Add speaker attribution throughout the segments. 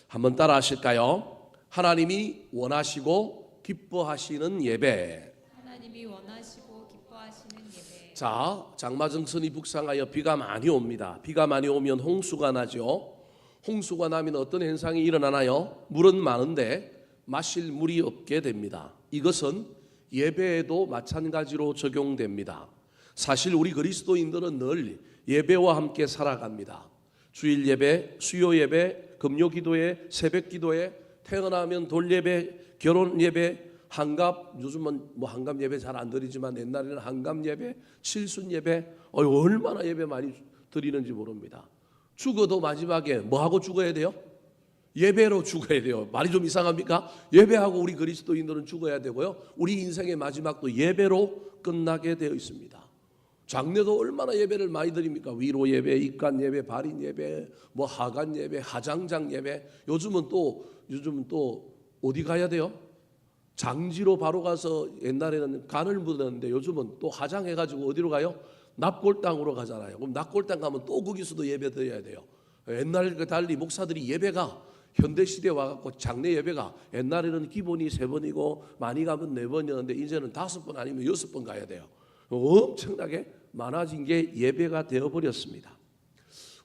Speaker 1: 한번 따라 하실까요? 하나님이 원하시고 기뻐하시는 예배.
Speaker 2: 하나님이 원하시고 기뻐하시는 예배.
Speaker 1: 자, 장마정선이 북상하여 비가 많이 옵니다. 비가 많이 오면 홍수가 나죠. 홍수가 나면 어떤 현상이 일어나나요? 물은 많은데 마실 물이 없게 됩니다. 이것은 예배에도 마찬가지로 적용됩니다. 사실 우리 그리스도인들은 늘 예배와 함께 살아갑니다. 주일 예배, 수요 예배, 금요 기도회, 새벽 기도회, 퇴근하면 돌 예배, 결혼 예배, 한갑, 요즘은 뭐 한갑 예배 잘 안 드리지만 옛날에는 한갑 예배, 칠순 예배, 얼마나 예배 많이 드리는지 모릅니다. 죽어도 마지막에 뭐 하고 죽어야 돼요? 예배로 죽어야 돼요. 말이 좀 이상합니까? 예배하고 우리 그리스도인들은 죽어야 되고요. 우리 인생의 마지막도 예배로 끝나게 되어 있습니다. 장례도 얼마나 예배를 많이 드립니까? 위로 예배, 입간 예배, 발인 예배, 뭐 하간 예배, 하장장 예배. 요즘은 또 어디 가야 돼요? 장지로 바로 가서 옛날에는 간을 묻었는데 요즘은 또 하장해가지고 어디로 가요? 납골당으로 가잖아요. 그럼 납골당 가면 또 거기서도 예배 드려야 돼요. 옛날과 달리 목사들이 예배가 현대시대에 와갖고 장례 예배가 옛날에는 기본이 3번이고 많이 가면 4번이었는데 이제는 5번 아니면 6번 가야 돼요. 엄청나게 많아진 게 예배가 되어버렸습니다.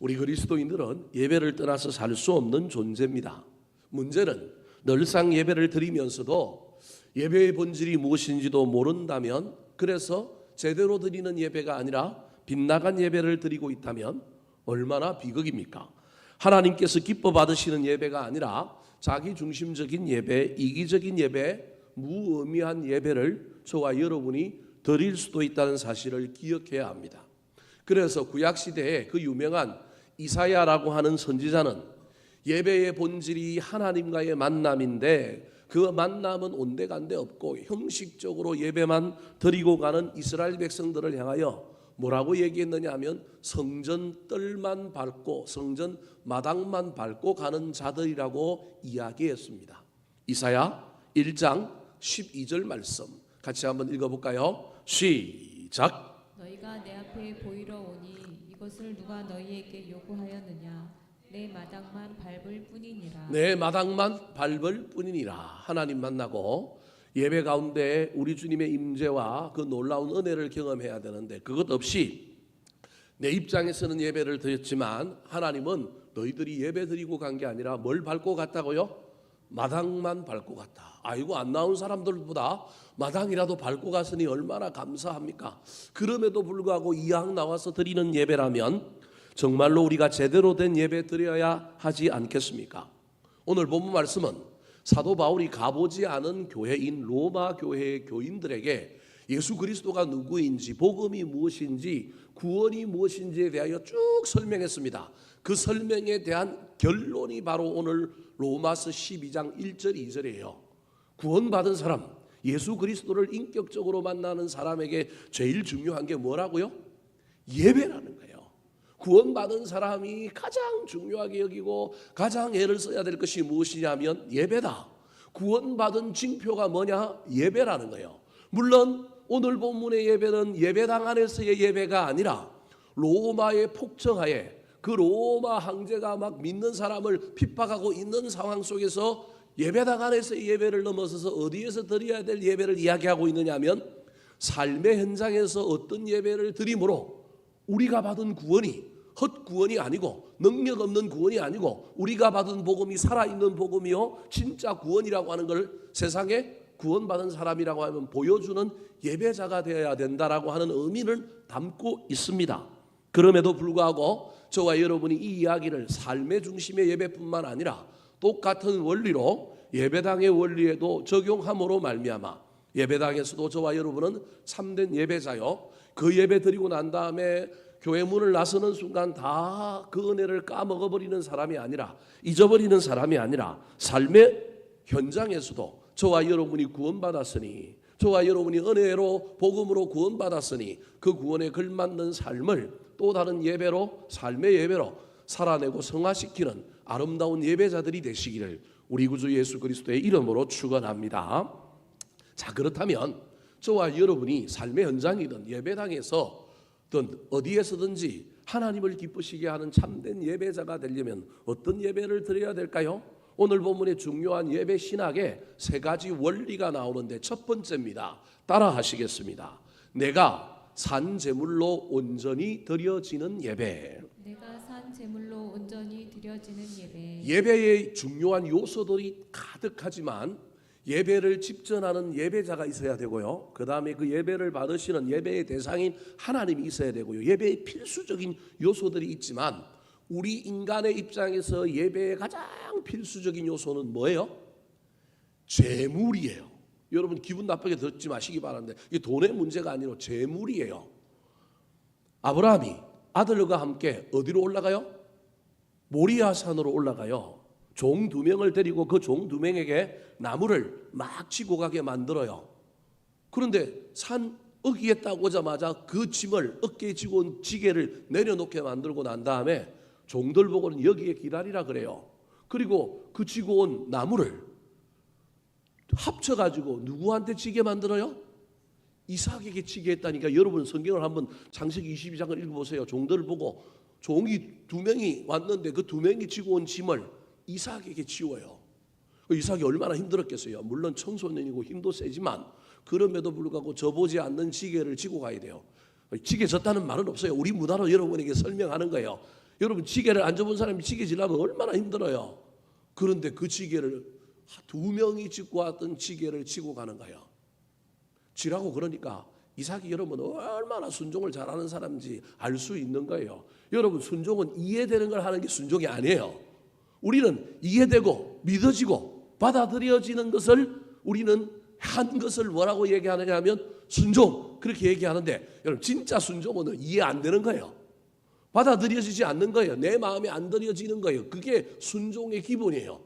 Speaker 1: 우리 그리스도인들은 예배를 떠나서 살 수 없는 존재입니다. 문제는 늘상 예배를 드리면서도 예배의 본질이 무엇인지도 모른다면, 그래서 제대로 드리는 예배가 아니라 빗나간 예배를 드리고 있다면 얼마나 비극입니까? 하나님께서 기뻐 받으시는 예배가 아니라 자기중심적인 예배, 이기적인 예배, 무의미한 예배를 저와 여러분이 드릴 수도 있다는 사실을 기억해야 합니다. 그래서 구약시대에 그 유명한 이사야라고 하는 선지자는 예배의 본질이 하나님과의 만남인데 그 만남은 온데간데 없고 형식적으로 예배만 드리고 가는 이스라엘 백성들을 향하여 뭐라고 얘기했느냐 하면 성전 뜰만 밟고 성전 마당만 밟고 가는 자들이라고 이야기했습니다. 이사야 1장 12절 말씀 같이 한번 읽어볼까요? 시작.
Speaker 2: 너희가 내 앞에 보이러 오니 이것을 누가 너희에게 요구하였느냐? 내 마당만 밟을 뿐이니라.
Speaker 1: 내 마당만 밟을 뿐이니라. 하나님 만나고 예배 가운데 우리 주님의 임재와 그 놀라운 은혜를 경험해야 되는데 그것 없이 내 입장에서는 예배를 드렸지만 하나님은 너희들이 예배 드리고 간 게 아니라 뭘 밟고 갔다고요? 마당만 밟고 갔다. 아이고 안 나온 사람들보다 마당이라도 밟고 갔으니 얼마나 감사합니까? 그럼에도 불구하고 이왕 나와서 드리는 예배라면 정말로 우리가 제대로 된 예배 드려야 하지 않겠습니까? 오늘 본문 말씀은 사도 바울이 가보지 않은 교회인 로마 교회의 교인들에게 예수 그리스도가 누구인지, 복음이 무엇인지, 구원이 무엇인지에 대하여 쭉 설명했습니다. 그 설명에 대한 결론이 바로 오늘 로마서 12장 1절 2절이에요. 구원받은 사람, 예수 그리스도를 인격적으로 만나는 사람에게 제일 중요한 게 뭐라고요? 예배라는 거예요. 구원받은 사람이 가장 중요하게 여기고 가장 애를 써야 될 것이 무엇이냐면 예배다. 구원받은 징표가 뭐냐? 예배라는 거예요. 물론 오늘 본문의 예배는 예배당 안에서의 예배가 아니라 로마의 폭정하에 그 로마 황제가 막 믿는 사람을 핍박하고 있는 상황 속에서 예배당 안에서의 예배를 넘어서서 어디에서 드려야 될 예배를 이야기하고 있느냐 하면 삶의 현장에서 어떤 예배를 드림으로 우리가 받은 구원이 헛구원이 아니고 능력 없는 구원이 아니고 우리가 받은 복음이 살아있는 복음이요 진짜 구원이라고 하는 걸 세상에 구원받은 사람이라고 하면 보여주는 예배자가 되어야 된다라고 하는 의미를 담고 있습니다. 그럼에도 불구하고 저와 여러분이 이 이야기를 삶의 중심의 예배뿐만 아니라 똑같은 원리로 예배당의 원리에도 적용함으로 말미암아 예배당에서도 저와 여러분은 참된 예배자요, 그 예배 드리고 난 다음에 교회 문을 나서는 순간 다 그 은혜를 까먹어버리는 사람이 아니라, 잊어버리는 사람이 아니라 삶의 현장에서도 저와 여러분이 구원받았으니, 저와 여러분이 은혜로 복음으로 구원받았으니 그 구원에 걸맞는 삶을 또 다른 예배로, 삶의 예배로 살아내고 성화시키는 아름다운 예배자들이 되시기를 우리 구주 예수 그리스도의 이름으로 축원합니다. 자, 그렇다면 저와 여러분이 삶의 현장이든 예배당에서 어디에서든지 하나님을 기쁘시게 하는 참된 예배자가 되려면 어떤 예배를 드려야 될까요? 오늘 본문의 중요한 예배 신학에 세 가지 원리가 나오는데 첫 번째입니다. 따라 하시겠습니다. 내가 산 제물로 온전히 드려지는 예배.
Speaker 2: 내가 산 제물로 온전히 드려지는 예배.
Speaker 1: 예배의 중요한 요소들이 가득하지만 예배를 집전하는 예배자가 있어야 되고요. 그 다음에 그 예배를 받으시는 예배의 대상인 하나님이 있어야 되고요. 예배의 필수적인 요소들이 있지만 우리 인간의 입장에서 예배의 가장 필수적인 요소는 뭐예요? 재물이에요. 여러분 기분 나쁘게 듣지 마시기 바랍니다. 이게 돈의 문제가 아니라 재물이에요. 아브라함이 아들과 함께 어디로 올라가요? 모리아 산으로 올라가요. 종 2명을 데리고 그 종 2명에게 나무를 막 지고 가게 만들어요. 그런데 산 어귀에 딱 오자마자 그 짐을 어깨에 지고 온 지게를 내려놓게 만들고 난 다음에 종들 보고는 여기에 기다리라 그래요. 그리고 그 지고 온 나무를 합쳐가지고 누구한테 지게 만들어요? 이삭에게 지게 했다니까. 여러분 성경을 한번 창세기 22장을 읽어보세요. 종들을 보고 종이 2명이 왔는데 그 2명이 지고 온 짐을 이삭에게 지워요. 이삭이 얼마나 힘들었겠어요. 물론 청소년이고 힘도 세지만 그럼에도 불구하고 져보지 않는 지게를 지고 가야 돼요. 지게 졌다는 말은 없어요. 우리 문화로 여러분에게 설명하는 거예요. 여러분 지게를 안 져본 사람이 지게 지려면 얼마나 힘들어요. 그런데 그 지게를 2명이 짚고 왔던 지게를 지고 가는 거예요. 지라고 그러니까 이삭이 여러분 얼마나 순종을 잘하는 사람인지 알 수 있는 거예요. 여러분 순종은 이해되는 걸 하는 게 순종이 아니에요. 우리는 이해되고 믿어지고 받아들여지는 것을 우리는 한 것을 뭐라고 얘기하느냐 하면 순종 그렇게 얘기하는데 여러분 진짜 순종은 이해 안 되는 거예요. 받아들여지지 않는 거예요. 내 마음에 안 들여지는 거예요. 그게 순종의 기본이에요.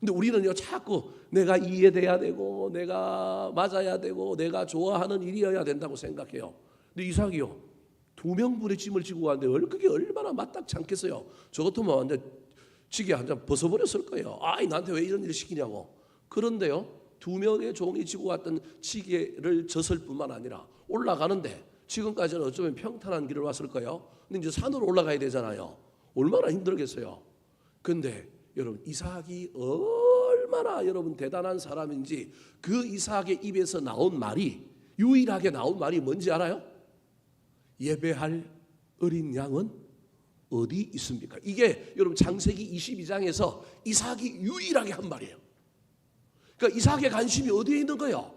Speaker 1: 근데 우리는요 자꾸 내가 이해돼야 되고 내가 맞아야 되고 내가 좋아하는 일이어야 된다고 생각해요. 근데 이삭이요 2명분의 짐을 지고 왔는데 그게 얼마나 마땅치 않겠어요. 저 같으면 완전 지게 한 장 벗어버렸을 거예요. 아이 나한테 왜 이런 일을 시키냐고. 그런데요 2명의 종이 지고 왔던 지게를 졌을 뿐만 아니라 올라가는데 지금까지는 어쩌면 평탄한 길을 왔을 거예요. 근데 이제 산으로 올라가야 되잖아요. 얼마나 힘들겠어요. 근데 여러분 이삭이 얼마나 여러분 대단한 사람인지 그 이삭의 입에서 나온 말이 유일하게 나온 말이 뭔지 알아요? 예배할 어린 양은 어디 있습니까? 이게 여러분 창세기 22장에서 이삭이 유일하게 한 말이에요. 그러니까 이삭의 관심이 어디에 있는 거예요?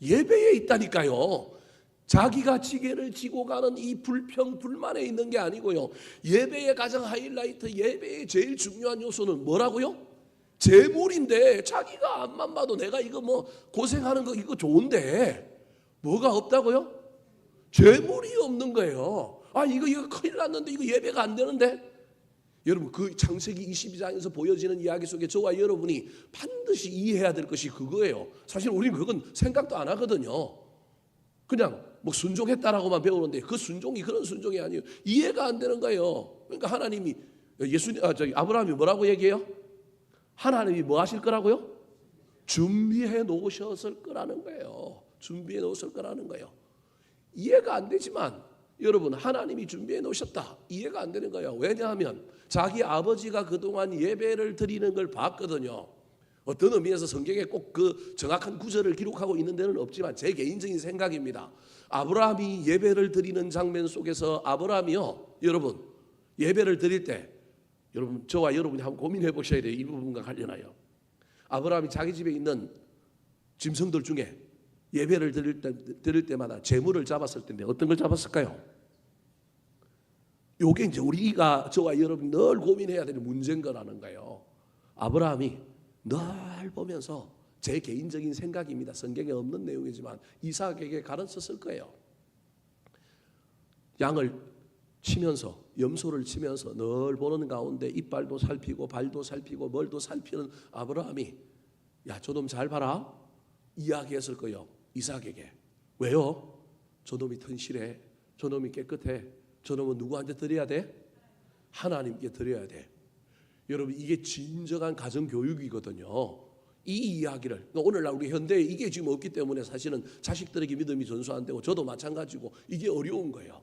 Speaker 1: 예배에 있다니까요. 자기가 지게를 지고 가는 이 불평 불만에 있는 게 아니고요. 예배의 가장 하이라이트, 예배의 제일 중요한 요소는 뭐라고요? 재물인데 자기가 앞만 봐도 내가 이거 뭐 고생하는 거 이거 좋은데 뭐가 없다고요? 재물이 없는 거예요. 아 이거 큰일 났는데 이거 예배가 안 되는데. 여러분 그 창세기 22장에서 보여지는 이야기 속에 저와 여러분이 반드시 이해해야 될 것이 그거예요. 사실 우리는 그건 생각도 안 하거든요. 그냥 뭐 순종했다라고만 배우는데 그 순종이 그런 순종이 아니에요. 이해가 안 되는 거예요. 그러니까 하나님이 아브라함이 뭐라고 얘기해요? 하나님이 뭐 하실 거라고요? 준비해 놓으셨을 거라는 거예요. 준비해 놓으실 거라는 거예요. 이해가 안 되지만 여러분 하나님이 준비해 놓으셨다. 이해가 안 되는 거예요. 왜냐하면 자기 아버지가 그동안 예배를 드리는 걸 봤거든요. 어떤 의미에서 성경에 꼭 그 정확한 구절을 기록하고 있는 데는 없지만 제 개인적인 생각입니다. 아브라함이 예배를 드리는 장면 속에서 아브라함이요 여러분 예배를 드릴 때 여러분 저와 여러분이 한번 고민해 보셔야 돼요. 이 부분과 관련하여 아브라함이 자기 집에 있는 짐승들 중에 예배를 드릴 때마다 제물을 잡았을 텐데 어떤 걸 잡았을까요? 요게 이제 우리가 저와 여러분이 늘 고민해야 되는 문제인 거라는 거예요. 아브라함이 늘 보면서 제 개인적인 생각입니다. 성경에 없는 내용이지만 이삭에게 가르쳤을 거예요. 양을 치면서 염소를 치면서 늘 보는 가운데 이빨도 살피고 발도 살피고 뭘도 살피는 아브라함이 야 저놈 잘 봐라 이야기했을 거예요. 이삭에게. 왜요? 저놈이 튼실해. 저놈이 깨끗해. 저놈은 누구한테 드려야 돼? 하나님께 드려야 돼. 여러분 이게 진정한 가정교육이거든요. 이 이야기를 그러니까 오늘날 우리 현대에 이게 지금 없기 때문에 사실은 자식들에게 믿음이 전수 안 되고 저도 마찬가지고 이게 어려운 거예요.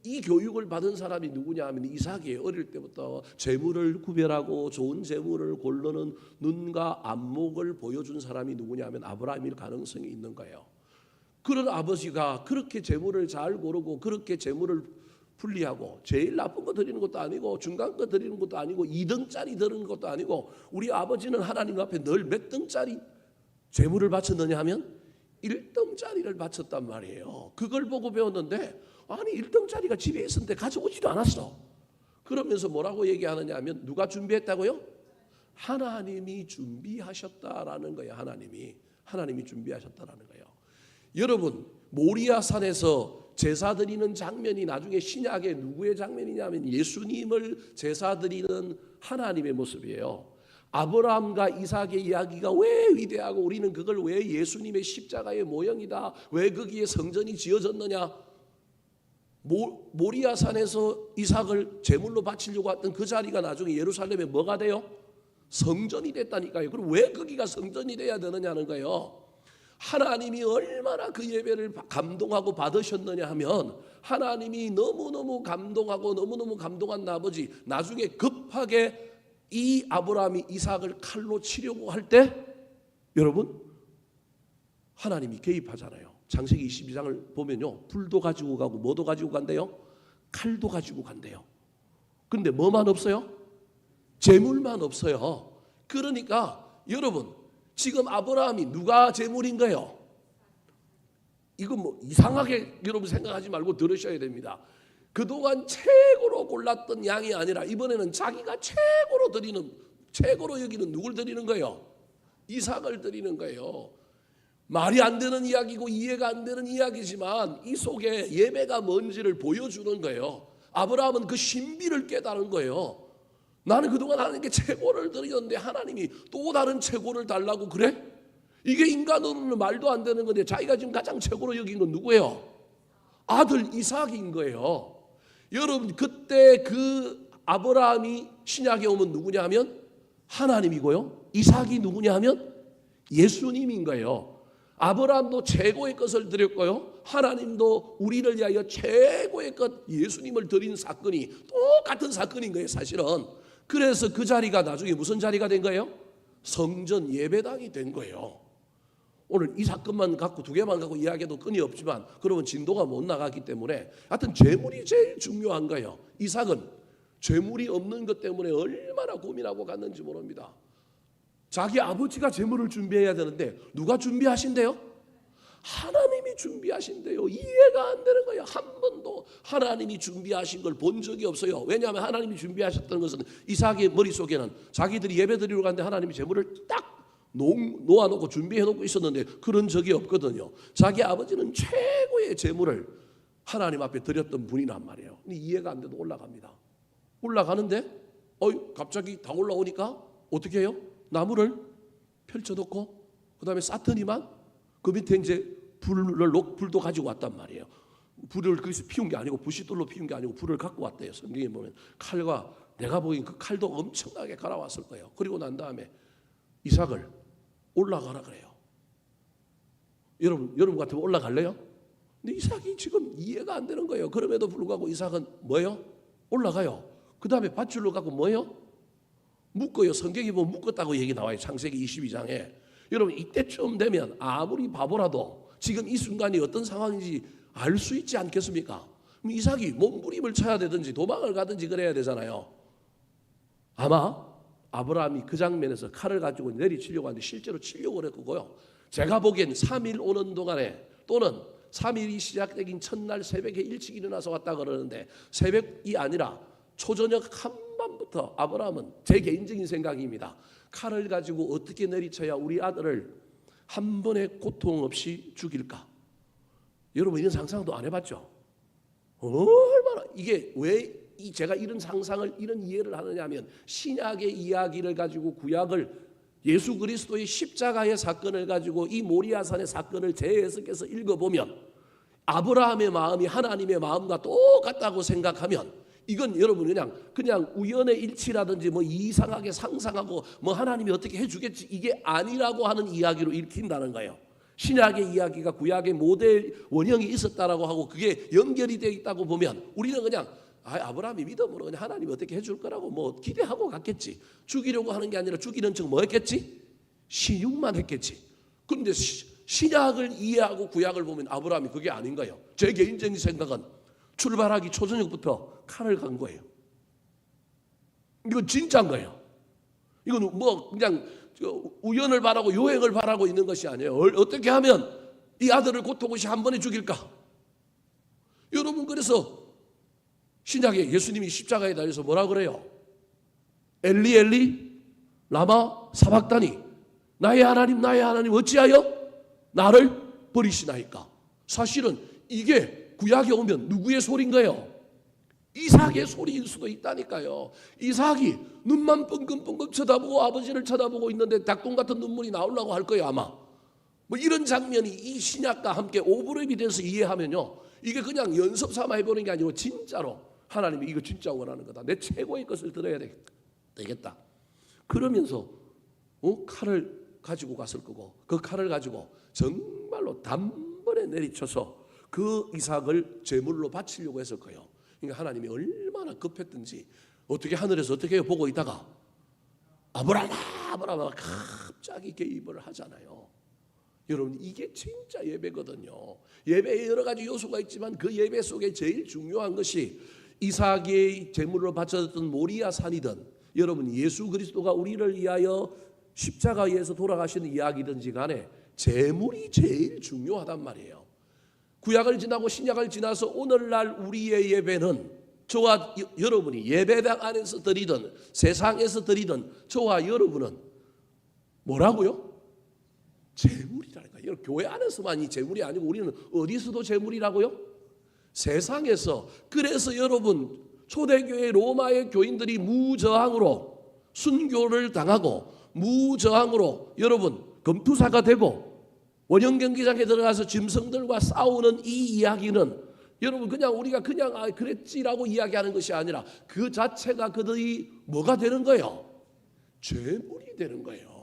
Speaker 1: 이 교육을 받은 사람이 누구냐 하면 이삭이에요. 어릴 때부터 재물을 구별하고 좋은 재물을 고르는 눈과 안목을 보여준 사람이 누구냐 하면 아브라함일 가능성이 있는 거예요. 그런 아버지가 그렇게 재물을 잘 고르고 그렇게 재물을 분리하고 제일 나쁜 거 드리는 것도 아니고 중간 거 드리는 것도 아니고 2등짜리 드리는 것도 아니고 우리 아버지는 하나님 앞에 늘 몇 등짜리 재물을 바쳤느냐 하면 1등짜리를 바쳤단 말이에요. 그걸 보고 배웠는데 아니 1등짜리가 집에 있었는데 가져오지도 않았어. 그러면서 뭐라고 얘기하느냐 하면 누가 준비했다고요? 하나님이 준비하셨다라는 거예요. 하나님이 준비하셨다라는 거예요. 여러분 모리아 산에서 제사 드리는 장면이 나중에 신약의 누구의 장면이냐면 예수님을 제사 드리는 하나님의 모습이에요. 아브라함과 이삭의 이야기가 왜 위대하고 우리는 그걸 왜 예수님의 십자가의 모형이다, 왜 거기에 성전이 지어졌느냐. 모리아 산에서 이삭을 제물로 바치려고 했던 그 자리가 나중에 예루살렘에 뭐가 돼요? 성전이 됐다니까요. 그럼 왜 거기가 성전이 돼야 되느냐는 거예요. 하나님이 얼마나 그 예배를 감동하고 받으셨느냐 하면 하나님이 너무너무 감동하고 너무너무 감동한 아버지 나중에 급하게 이 아브라함이 이삭을 칼로 치려고 할 때 여러분 하나님이 개입하잖아요. 창세기 22장을 보면요, 불도 가지고 가고 뭐도 가지고 간대요? 칼도 가지고 간대요. 그런데 뭐만 없어요? 재물만 없어요. 그러니까 여러분 지금 아브라함이 누가 재물인 거예요? 이거 뭐 이상하게 여러분 생각하지 말고 들으셔야 됩니다. 그동안 최고로 골랐던 양이 아니라 이번에는 자기가 최고로 여기는 누굴 드리는 거예요? 이삭을 드리는 거예요. 말이 안 되는 이야기고 이해가 안 되는 이야기지만 이 속에 예배가 뭔지를 보여주는 거예요. 아브라함은 그 신비를 깨달은 거예요. 나는 그동안 하나님께 최고를 드렸는데 하나님이 또 다른 최고를 달라고 그래? 이게 인간으로는 말도 안 되는 건데 자기가 지금 가장 최고로 여긴 건 누구예요? 아들 이삭인 거예요. 여러분 그때 그 아브라함이 신약에 오면 누구냐 하면 하나님이고요. 이삭이 누구냐 하면 예수님인 거예요. 아브라함도 최고의 것을 드렸고요. 하나님도 우리를 위하여 최고의 것 예수님을 드린 사건이 똑같은 사건인 거예요. 사실은. 그래서 그 자리가 나중에 무슨 자리가 된 거예요? 성전 예배당이 된 거예요. 오늘 이 사건만 갖고 두 개만 갖고 이야기해도 끈이 없지만 그러면 진도가 못 나가기 때문에 하여튼 재물이 제일 중요한 거예요. 이삭은 재물이 없는 것 때문에 얼마나 고민하고 갔는지 모릅니다. 자기 아버지가 재물을 준비해야 되는데 누가 준비하신대요? 하나님이 준비하신대요. 이해가 안 되는 거예요. 한 번도 하나님이 준비하신 걸 본 적이 없어요. 왜냐하면 하나님이 준비하셨던 것은 이삭의 머릿속에는 자기들이 예배 드리러 갔는데 하나님이 재물을 딱 놓아놓고 준비해놓고 있었는데 그런 적이 없거든요. 자기 아버지는 최고의 재물을 하나님 앞에 드렸던 분이란 말이에요. 근데 이해가 안 돼도 올라갑니다. 올라가는데 갑자기 다 올라오니까 어떻게 해요? 나무를 펼쳐놓고 그 다음에 쌓더니만 그 밑에 이제 불도 가지고 왔단 말이에요. 불을 거기서 피운 게 아니고 부싯돌로 피운 게 아니고 불을 갖고 왔대요. 성경에 보면 칼과 내가 보기엔 그 칼도 엄청나게 갈아왔을 거예요. 그리고 난 다음에 이삭을 올라가라 그래요. 여러분 같으면 올라갈래요? 근데 이삭이 지금 이해가 안 되는 거예요. 그럼에도 불구하고 이삭은 뭐예요? 올라가요. 그 다음에 밧줄로 갖고 뭐예요? 묶어요. 성경에 보면 묶었다고 얘기 나와요. 창세기 22장에. 여러분 이때쯤 되면 아무리 바보라도 지금 이 순간이 어떤 상황인지 알 수 있지 않겠습니까? 그럼 이삭이 몸부림을 쳐야 되든지 도망을 가든지 그래야 되잖아요. 아마 아브라함이 그 장면에서 칼을 가지고 내리치려고 하는데 실제로 치려고 그랬고요. 제가 보기엔 3일 오는 동안에 또는 3일이 시작되긴 첫날 새벽에 일찍 일어나서 왔다 그러는데 새벽이 아니라 초저녁 한밤부터 아브라함은 제 개인적인 생각입니다. 칼을 가지고 어떻게 내리쳐야 우리 아들을 한 번의 고통 없이 죽일까? 여러분 이런 상상도 안 해봤죠? 얼마나 이게 왜 제가 이런 상상을 이런 이해를 하느냐 하면 신약의 이야기를 가지고 구약을 예수 그리스도의 십자가의 사건을 가지고 이 모리아산의 사건을 재해석해서 읽어보면 아브라함의 마음이 하나님의 마음과 똑같다고 생각하면 이건 여러분 그냥 우연의 일치라든지 뭐 이상하게 상상하고 뭐 하나님이 어떻게 해주겠지 이게 아니라고 하는 이야기로 읽힌다는 거예요. 신약의 이야기가 구약의 모델 원형이 있었다라고 하고 그게 연결이 되어 있다고 보면 우리는 그냥 아브라함이 믿음으로 그냥 하나님이 어떻게 해줄 거라고 뭐 기대하고 갔겠지. 죽이려고 하는 게 아니라 죽이는 척 뭐 했겠지? 신용만 했겠지. 그런데 신약을 이해하고 구약을 보면 아브라함이 그게 아닌 거예요. 제 개인적인 생각은 출발하기 초저녁부터 칼을 간 거예요. 이건 진짜인 거예요. 이건 뭐 그냥 우연을 바라고 요행을 바라고 있는 것이 아니에요. 어떻게 하면 이 아들을 고통 없이 한 번에 죽일까? 여러분, 그래서 신약에 예수님이 십자가에 달려서 뭐라 그래요? 엘리 엘리 라마 사박다니, 나의 하나님 어찌하여 나를 버리시나이까? 사실은 이게 구약에 오면 누구의 소리인 거예요? 이삭의 소리일 수도 있다니까요. 이삭이 눈만 뻥긋뻥긋 쳐다보고 아버지를 쳐다보고 있는데 닭똥 같은 눈물이 나오려고 할 거예요 아마. 뭐 이런 장면이 이 신약과 함께 오버랩이 돼서 이해하면요, 이게 그냥 연습 삼아 해보는 게 아니고 진짜로 하나님이 이거 진짜 원하는 거다, 내 최고의 것을 들어야 되겠다. 그러면서 칼을 가지고 갔을 거고, 그 칼을 가지고 정말로 단번에 내리쳐서 그 이삭을 제물로 바치려고 했을 거예요. 그러니까 하나님이 얼마나 급했든지 어떻게 하늘에서 어떻게 보고 있다가 아브라함 갑자기 개입을 하잖아요. 여러분, 이게 진짜 예배거든요. 예배에 여러 가지 요소가 있지만 그 예배 속에 제일 중요한 것이 이삭의 제물로 바쳐졌던 모리아 산이든, 여러분 예수 그리스도가 우리를 위하여 십자가에서 돌아가시는 이야기든지 간에 제물이 제일 중요하단 말이에요. 구약을 지나고 신약을 지나서 오늘날 우리의 예배는 저와 여러분이 예배당 안에서 드리든 세상에서 드리든 저와 여러분은 뭐라고요? 제물이라니까요. 교회 안에서만이 제물이 아니고 우리는 어디서도 제물이라고요? 세상에서. 그래서 여러분, 초대교회 로마의 교인들이 무저항으로 순교를 당하고 무저항으로 여러분 검투사가 되고 원형 경기장에 들어가서 짐승들과 싸우는 이 이야기는 여러분 그냥 우리가 그냥 그랬지라고 이야기하는 것이 아니라 그 자체가 그들이 뭐가 되는 거예요? 죄물이 되는 거예요.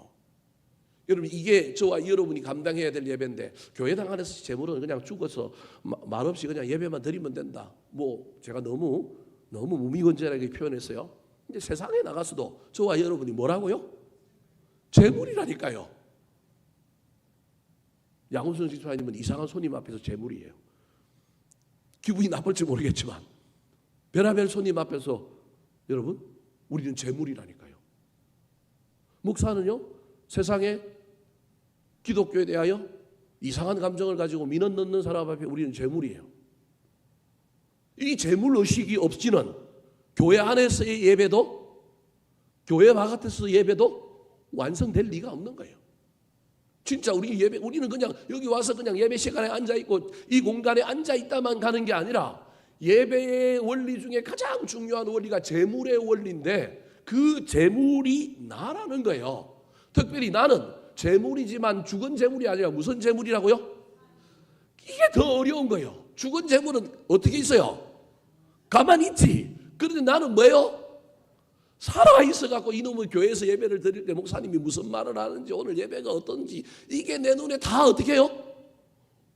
Speaker 1: 여러분, 이게 저와 여러분이 감당해야 될 예배인데 교회당 안에서 제물은 그냥 죽어서 말없이 그냥 예배만 드리면 된다. 뭐 제가 너무 무미건조하게 표현했어요. 근데 세상에 나가서도 저와 여러분이 뭐라고요? 제물이라니까요. 양훈선 집사님은 이상한 손님 앞에서 제물이에요. 기분이 나쁠지 모르겠지만 별의별 손님 앞에서 여러분 우리는 제물이라니까요. 목사는요, 세상에 기독교에 대하여 이상한 감정을 가지고 민원 넣는 사람 앞에 우리는 제물이에요. 이 제물 의식이 없이는 교회 안에서의 예배도 교회 바깥에서의 예배도 완성될 리가 없는 거예요. 진짜 우리는 그냥 여기 와서 그냥 예배 시간에 앉아 있고 이 공간에 앉아 있다만 가는 게 아니라 예배의 원리 중에 가장 중요한 원리가 제물의 원리인데 그 제물이 나라는 거예요. 특별히 나는 제물이지만 죽은 제물이 아니라 무슨 제물이라고요? 이게 더 어려운 거예요. 죽은 제물은 어떻게 있어요? 가만히 있지. 그런데 나는 뭐예요? 살아있어갖고 이놈의 교회에서 예배를 드릴 때 목사님이 무슨 말을 하는지 오늘 예배가 어떤지 이게 내 눈에 다 어떻게 해요?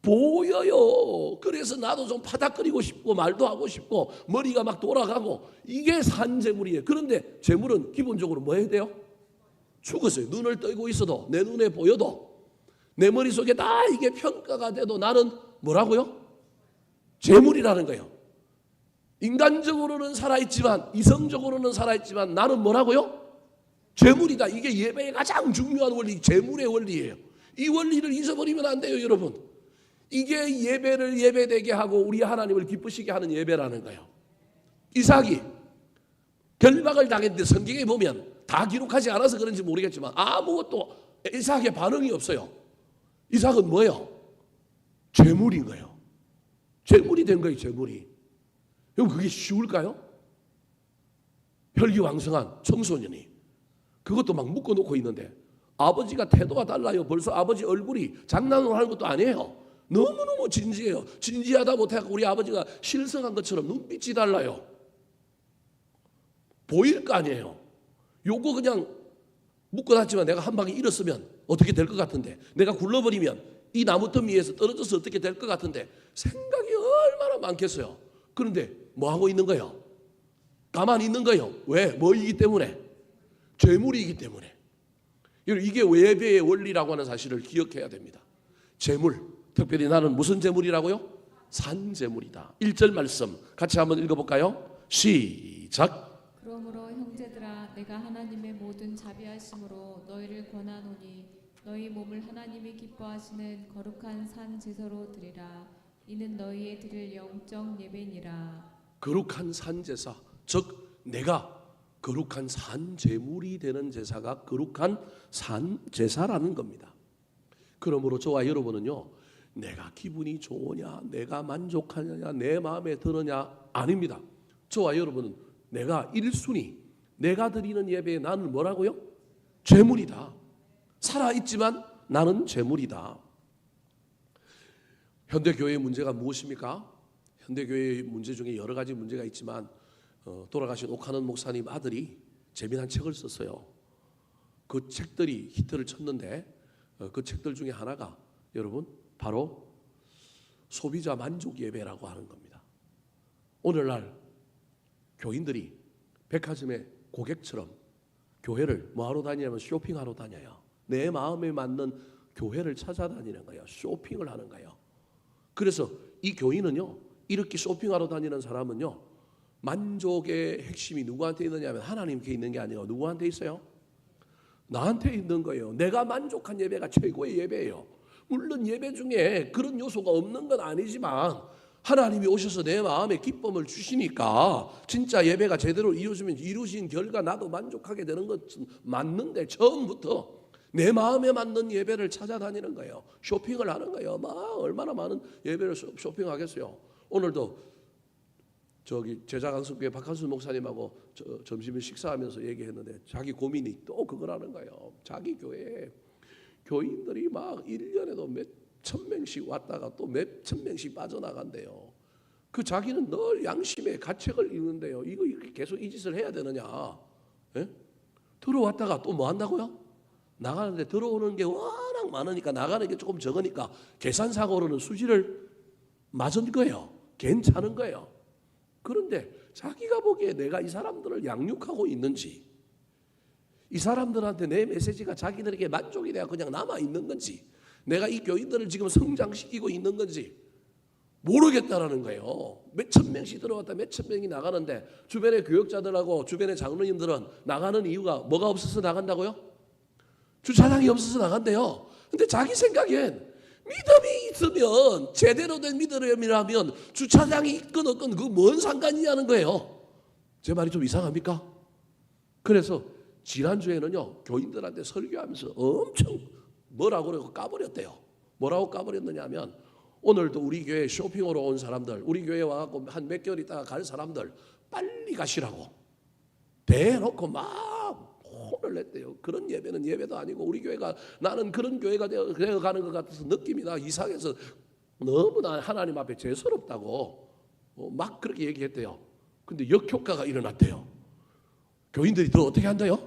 Speaker 1: 보여요. 그래서 나도 좀 파닥거리고 싶고 말도 하고 싶고 머리가 막 돌아가고 이게 산재물이에요. 그런데 재물은 기본적으로 뭐 해야 돼요? 죽었어요. 눈을 뜨고 있어도 내 눈에 보여도 내 머릿속에 다 이게 평가가 돼도 나는 뭐라고요? 재물이라는 거예요. 인간적으로는 살아있지만 이성적으로는 살아있지만 나는 뭐라고요? 재물이다. 이게 예배의 가장 중요한 원리, 재물의 원리예요. 이 원리를 잊어버리면 안 돼요, 여러분. 이게 예배를 예배되게 하고 우리 하나님을 기쁘시게 하는 예배라는 거예요. 이삭이 결박을 당했는데 성경에 보면 다 기록하지 않아서 그런지 모르겠지만 아무것도 이삭의 반응이 없어요. 이삭은 뭐예요? 재물인 거예요. 재물이 된 거예요, 재물이. 여러분, 그게 쉬울까요? 혈기왕성한 청소년이 그것도 막 묶어놓고 있는데 아버지가 태도가 달라요. 벌써 아버지 얼굴이 장난으로 하는 것도 아니에요. 너무너무 진지해요. 진지하다 못해서 우리 아버지가 실성한 것처럼 눈빛이 달라요. 보일 거 아니에요. 요거 그냥 묶어놨지만 내가 한 방에 잃었으면 어떻게 될 것 같은데 내가 굴러버리면 이 나무더미 위에서 떨어져서 어떻게 될 것 같은데 생각이 얼마나 많겠어요. 그런데 뭐 하고 있는 거예요? 가만히 있는 거예요. 왜? 뭐이기 때문에? 재물이기 때문에. 이게 예배의 원리라고 하는 사실을 기억해야 됩니다. 재물, 특별히 나는 무슨 재물이라고요? 산재물이다. 1절 말씀 같이 한번 읽어볼까요? 시작.
Speaker 2: 그러므로 형제들아 내가 하나님의 모든 자비하심으로 너희를 권하노니 너희 몸을 하나님이 기뻐하시는 거룩한 산 제사로 드리라. 이는 너희의 드릴 영적 예배니라.
Speaker 1: 거룩한 산 제사, 즉 내가 거룩한 산 제물이 되는 제사가 거룩한 산 제사라는 겁니다. 그러므로 저와 여러분은요, 내가 기분이 좋으냐, 내가 만족하느냐, 내 마음에 드느냐 아닙니다. 저와 여러분은 내가 1순위, 내가 드리는 예배에 나는 뭐라고요? 제물이다. 살아있지만 나는 제물이다. 현대교회의 문제가 무엇입니까? 현대교회의 문제 중에 여러 가지 문제가 있지만 돌아가신 옥하는 목사님 아들이 재미난 책을 썼어요. 그 책들이 히트를 쳤는데 그 책들 중에 하나가 여러분 바로 소비자 만족 예배라고 하는 겁니다. 오늘날 교인들이 백화점의 고객처럼 교회를 뭐하러 다니냐면 쇼핑하러 다녀요. 내 마음에 맞는 교회를 찾아다니는 거예요. 쇼핑을 하는 거예요. 그래서 이 교인은요, 이렇게 쇼핑하러 다니는 사람은요, 만족의 핵심이 누구한테 있느냐면 하나님께 있는 게 아니에요. 누구한테 있어요? 나한테 있는 거예요. 내가 만족한 예배가 최고의 예배예요. 물론 예배 중에 그런 요소가 없는 건 아니지만 하나님이 오셔서 내 마음에 기쁨을 주시니까 진짜 예배가 제대로 이루어지면 이루신 결과 나도 만족하게 되는 것은 맞는데 처음부터 내 마음에 맞는 예배를 찾아다니는 거예요. 쇼핑을 하는 거예요. 얼마나 많은 예배를 쇼핑하겠어요. 오늘도 저기 제자강성교회 박한순 목사님하고 점심을 식사하면서 얘기했는데 자기 고민이 또 그거라는 거예요. 자기 교회에 교인들이 막 1년에도 몇 천 명씩 왔다가 또 몇 천 명씩 빠져나간대요. 그 자기는 늘 양심의 가책을 읽는데요. 이거 이렇게 계속 이 짓을 해야 되느냐? 예? 들어왔다가 또 뭐 한다고요? 나가는데 들어오는 게 워낙 많으니까 나가는 게 조금 적으니까 계산상으로는 수지를 맞은 거예요. 괜찮은 거예요. 그런데 자기가 보기에 내가 이 사람들을 양육하고 있는지, 이 사람들한테 내 메시지가 자기들에게 만족이 돼야 그냥 남아 있는 건지, 내가 이 교인들을 지금 성장시키고 있는 건지 모르겠다라는 거예요. 몇천 명씩 들어왔다 몇천 명이 나가는데 주변의 교역자들하고 주변의 장로님들은 나가는 이유가 뭐가 없어서 나간다고요? 주차장이 없어서 나간대요. 근데 자기 생각엔 믿음이 있으면, 제대로 된 믿음이라면 주차장이 있건 없건 그 뭔 상관이냐는 거예요. 제 말이 좀 이상합니까? 그래서 지난주에는요, 교인들한테 설교하면서 엄청 뭐라고 그러고 까버렸대요. 뭐라고 까버렸느냐면, 오늘도 우리 교회 쇼핑으로 온 사람들, 우리 교회에 와갖고 한 몇 개월 있다가 갈 사람들 빨리 가시라고 대놓고 막 혼을 냈대요. 그런 예배는 예배도 아니고, 우리 교회가, 나는 그런 교회가 되어가는 것 같아서 느낌이 나 이상해서 너무나 하나님 앞에 죄스럽다고 막 그렇게 얘기했대요. 근데 역효과가 일어났대요. 교인들이 더 어떻게 한대요?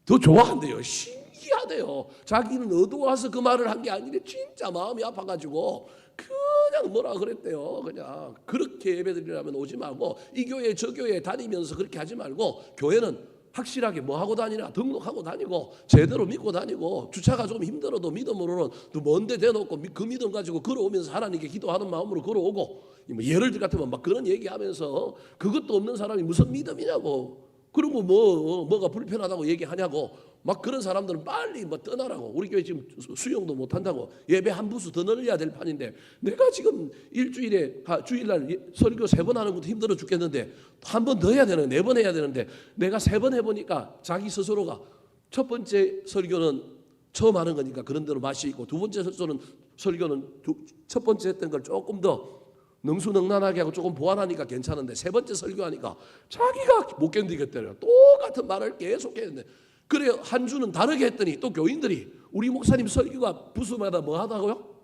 Speaker 1: 더 좋아한대요. 신기하대요. 자기는 어두워서 그 말을 한 게 아닌데 진짜 마음이 아파가지고 그냥 뭐라 그랬대요. 그냥 그렇게 예배드리려면 오지 말고, 이 교회 저 교회 다니면서 그렇게 하지 말고, 교회는 확실하게 뭐 하고 다니냐, 등록하고 다니고 제대로 믿고 다니고, 주차가 좀 힘들어도 믿음으로는 또 먼데 대놓고 그 믿음 가지고 걸어오면서 하나님께 기도하는 마음으로 걸어오고, 뭐 예를 들 같으면 막 그런 얘기하면서 그것도 없는 사람이 무슨 믿음이냐고, 그리고 뭐가 불편하다고 얘기하냐고, 막 그런 사람들은 빨리 뭐 떠나라고. 우리 교회 지금 수용도 못 한다고, 예배 한 부수 더 늘려야 될 판인데, 내가 지금 일주일에 주일날 설교 3번 하는 것도 힘들어 죽겠는데 한 번 더 해야 되는, 4번 해야 되는데, 내가 3번 해보니까 자기 스스로가 첫 번째 설교는 처음 하는 거니까 그런 대로 맛이 있고, 두 번째 설교는 첫 번째 했던 걸 조금 더 능수능란하게 하고 조금 보완하니까 괜찮은데, 세 번째 설교하니까 자기가 못 견디겠대요. 똑같은 말을 계속 했는데, 그래 한 주는 다르게 했더니 또 교인들이 우리 목사님 설교가 부수마다 뭐 하다고요?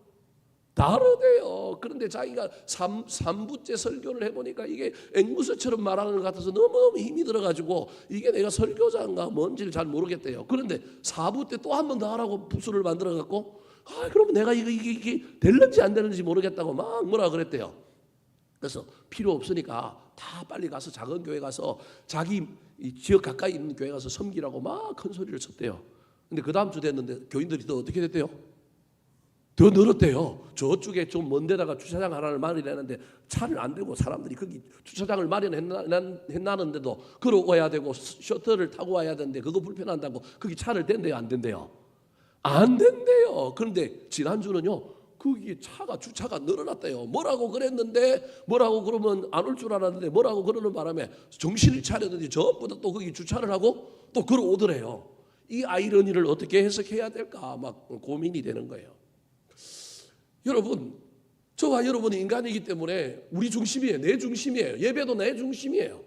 Speaker 1: 다르대요. 그런데 자기가 3부째 설교를 해보니까 이게 앵무새처럼 말하는 것 같아서 너무 힘이 들어가지고 이게 내가 설교자인가 뭔지를 잘 모르겠대요. 그런데 4부 때 또 한 번 더 하라고 부수를 만들어갖고 그러면 내가 이게 될는지 안 되는지 모르겠다고 막 뭐라 그랬대요. 그래서 필요 없으니까 다 빨리 가서 작은 교회 가서 자기 이 지역 가까이 있는 교회 가서 섬기라고 막 큰 소리를 쳤대요. 근데 그 다음 주 됐는데 교인들이 또 어떻게 됐대요? 더 늘었대요. 저쪽에 좀 먼 데다가 주차장 하나를 마련했는데 차를 안 대고 사람들이 거기 주차장을 마련했나는데도 걸어와야 되고 셔틀을 타고 와야 되는데 그거 불편한다고 거기 차를 댄대요, 안 된대요? 안 된대요. 그런데 지난주는요, 거기 주차가 늘어났대요. 뭐라고 그랬는데 뭐라고 그러면 안 올 줄 알았는데 뭐라고 그러는 바람에 정신을 차렸는지 전부 다 또 거기 주차를 하고 또 걸어오더래요. 이 아이러니를 어떻게 해석해야 될까 막 고민이 되는 거예요. 여러분, 저와 여러분은 인간이기 때문에 우리 중심이에요. 내 중심이에요. 예배도 내 중심이에요.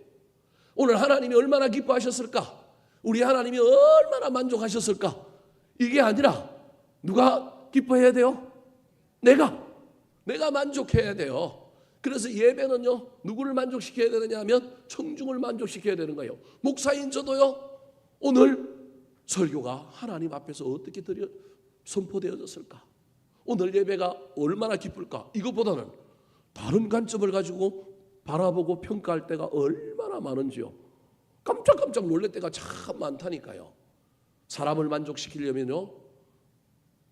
Speaker 1: 오늘 하나님이 얼마나 기뻐하셨을까? 우리 하나님이 얼마나 만족하셨을까? 이게 아니라 누가 기뻐해야 돼요? 내가 만족해야 돼요. 그래서 예배는요, 누구를 만족시켜야 되느냐 하면 청중을 만족시켜야 되는 거예요. 목사인 저도요, 오늘 설교가 하나님 앞에서 어떻게 선포되어졌을까? 오늘 예배가 얼마나 기쁠까? 이것보다는 다른 관점을 가지고 바라보고 평가할 때가 얼마나 많은지요. 깜짝깜짝 놀랄 때가 참 많다니까요. 사람을 만족시키려면요,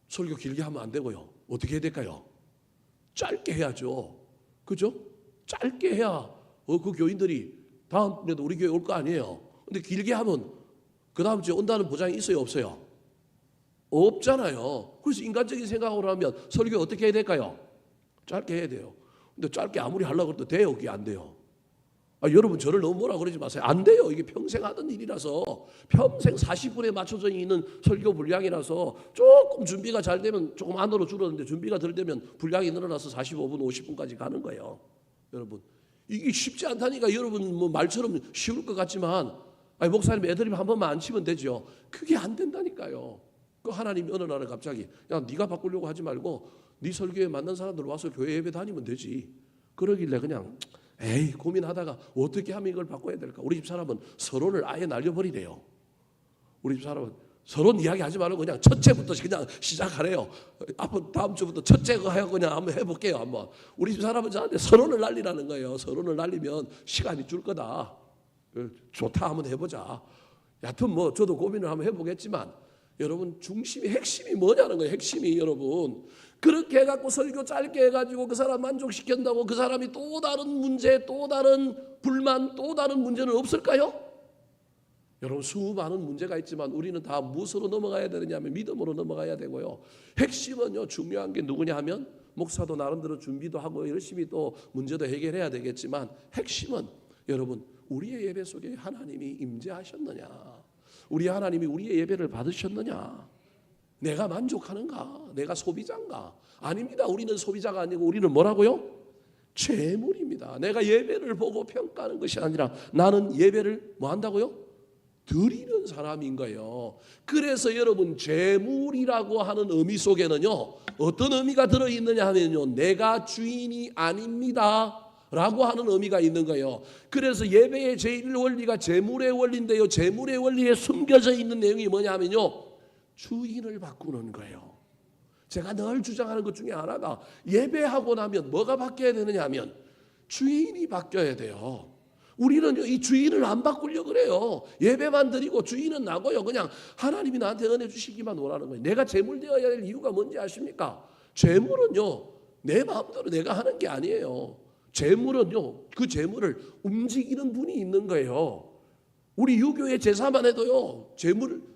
Speaker 1: 설교 길게 하면 안 되고요. 어떻게 해야 될까요? 짧게 해야죠. 그죠? 짧게 해야 그 교인들이 다음에도 우리 교회 올 거 아니에요. 근데 길게 하면 그 다음 주에 온다는 보장이 있어요, 없어요? 없잖아요. 그래서 인간적인 생각으로 하면 설교 어떻게 해야 될까요? 짧게 해야 돼요. 근데 짧게 아무리 하려고 해도 돼요? 그게 안 돼요. 여러분 저를 너무 뭐라 그러지 마세요. 안 돼요. 이게 평생 하던 일이라서, 평생 40분에 맞춰져 있는 설교 분량이라서 조금 준비가 잘 되면 조금 안으로 줄었는데 준비가 덜 되면 분량이 늘어나서 45분, 50분까지 가는 거예요. 여러분 이게 쉽지 않다니까. 여러분 뭐 말처럼 쉬울 것 같지만 목사님 애드립 한 번만 안 치면 되죠. 그게 안 된다니까요. 그 하나님이 어느 날에 갑자기 야 네가 바꾸려고 하지 말고 네 설교에 맞는 사람들 와서 교회 예배 다니면 되지. 그러길래 그냥 고민하다가 어떻게 하면 이걸 바꿔야 될까? 우리 집 사람은 서론을 아예 날려버리래요. 우리 집 사람은 서론 이야기하지 말고 그냥 첫째부터 그냥 시작하래요. 다음 주부터 첫째 거 하고 그냥 한번 해볼게요. 한번. 우리 집 사람은 저한테 서론을 날리라는 거예요. 서론을 날리면 시간이 줄 거다. 좋다, 한번 해보자. 여하튼 뭐 저도 고민을 한번 해보겠지만 여러분 중심이 핵심이 뭐냐는 거예요. 핵심이 여러분 그렇게 해갖고 설교 짧게 해가지고 그 사람 만족시킨다고 그 사람이 또 다른 문제, 또 다른 불만, 또 다른 문제는 없을까요? 여러분 수많은 문제가 있지만 우리는 다 무엇으로 넘어가야 되느냐면 믿음으로 넘어가야 되고요. 핵심은요, 중요한 게 누구냐 하면 목사도 나름대로 준비도 하고 열심히 또 문제도 해결해야 되겠지만 핵심은 여러분 우리의 예배 속에 하나님이 임재하셨느냐, 우리 하나님이 우리의 예배를 받으셨느냐, 내가 만족하는가, 내가 소비자인가? 아닙니다. 우리는 소비자가 아니고 우리는 뭐라고요? 재물입니다. 내가 예배를 보고 평가하는 것이 아니라 나는 예배를 뭐 한다고요? 드리는 사람인 거예요. 그래서 여러분 재물이라고 하는 의미 속에는요 어떤 의미가 들어있느냐 하면요, 내가 주인이 아닙니다 라고 하는 의미가 있는 거예요. 그래서 예배의 제1 원리가 재물의 원리인데요, 재물의 원리에 숨겨져 있는 내용이 뭐냐 하면요, 주인을 바꾸는 거예요. 제가 늘 주장하는 것 중에 하나가 예배하고 나면 뭐가 바뀌어야 되느냐 하면 주인이 바뀌어야 돼요. 우리는 이 주인을 안 바꾸려고 그래요. 예배만 드리고 주인은 나고요, 그냥 하나님이 나한테 은혜 주시기만 원하는 거예요. 내가 재물 되어야 될 이유가 뭔지 아십니까? 재물은요 내 마음대로 내가 하는 게 아니에요. 재물은요, 그 재물을 움직이는 분이 있는 거예요. 우리 유교의 제사만 해도요,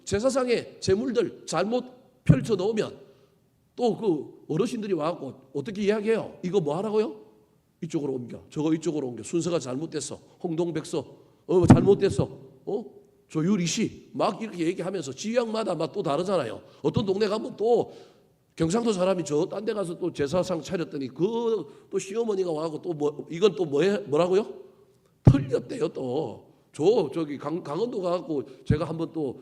Speaker 1: 제사상에 재물들 잘못 펼쳐 놓으면 또 그 어르신들이 와갖고 어떻게 이야기해요? 이거 뭐 하라고요? 이쪽으로 옮겨, 저거 이쪽으로 옮겨, 순서가 잘못됐어, 홍동백서 잘못됐어, 조유리시 막 이렇게 얘기하면서 지역마다 막 또 다르잖아요. 어떤 동네 가면 또 경상도 사람이 저 딴 데 가서 또 제사상 차렸더니 그 또 시어머니가 와갖고 또 뭐 이건 또 뭐라고요? 틀렸대요. 또 저기 강원도 가갖고 제가 한번 또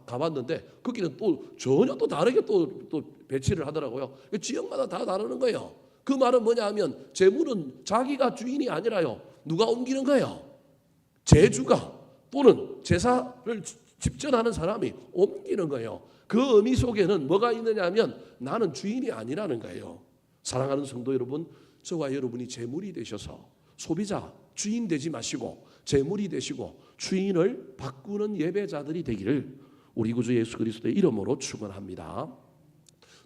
Speaker 1: 가봤는데 거기는 또 전혀 또 다르게 또 배치를 하더라고요. 지역마다 다 다르는 거예요. 그 말은 뭐냐 하면 재물은 자기가 주인이 아니라요, 누가 옮기는 거예요? 제주가 또는 제사를 집전하는 사람이 옮기는 거예요. 그 의미 속에는 뭐가 있느냐 하면 나는 주인이 아니라는 거예요. 사랑하는 성도 여러분, 저와 여러분이 재물이 되셔서 소비자, 주인 되지 마시고 재물이 되시고 주인을 바꾸는 예배자들이 되기를 우리 구주 예수 그리스도의 이름으로 축원합니다.